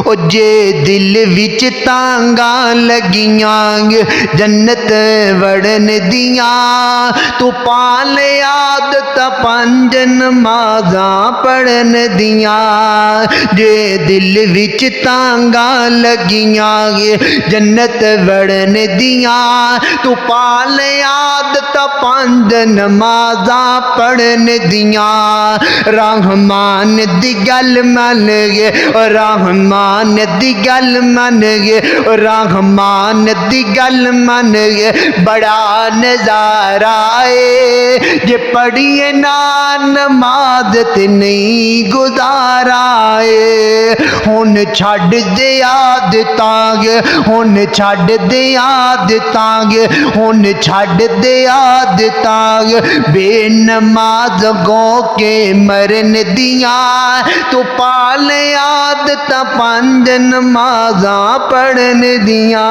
ओ जे दिल विच तांगा लगियां जन्नत वड़न दिया, तू पाल आदत पंज नमाजा पढ़न दिया। जे दिल विच तांगा लगियां जन्नत वड़न दिया, तू पाल आदत पंज नमाजा पढ़न दिया। रहमान दी गल मन गे, रहमान दी गल मन गे, रहमान दी गल मन गे, बड़ा नजारा है। जे पढ़िए ना नमाज ते नहीं गुजारा है। हुन छड़ दे आदतां गे, हुन छड़ दे आदतां गे, हुन छड़ दे आदतां गे, बेनमाज गो के मरन दिया। तू पाल आदत पंज नमाजा पढ़न दिया।